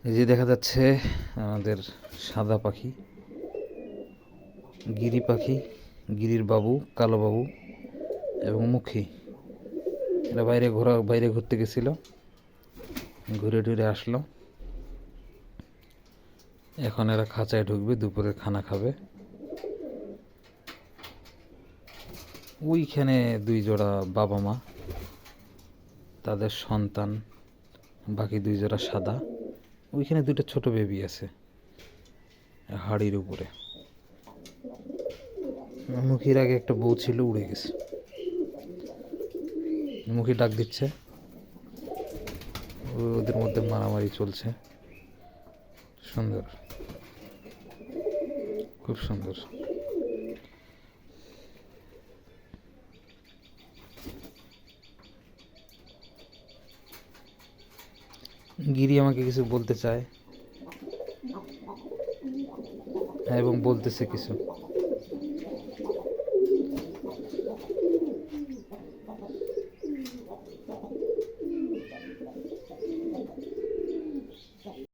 এই যে দেখা যাচ্ছে আমাদের সাদা পাখি, গিরি পাখি, গিরির বাবু, কালো বাবু এবং মুখী। এরা বাইরে ঘুরতে গেছিল, ঘুরে টুরে আসলো। এখন এরা খাঁচায় ঢুকবে, দুপুরে খানা খাবে। ওইখানে 2 জোড়া বাবা মা, তাদের সন্তান, বাকি 2 জোড়া সাদা। ওইখানে 2টা ছোট বেবি আছে হাড়ির উপরে। মুখীর আগে একটা বউ ছিল, উড়ে গেছে। মুখী ডাক দিচ্ছে, ওদের মধ্যে মারামারি চলছে। সুন্দর, খুব সুন্দর। গিরি আমাকে কিছু বলতে চায় এবং বলতেছে কিছু।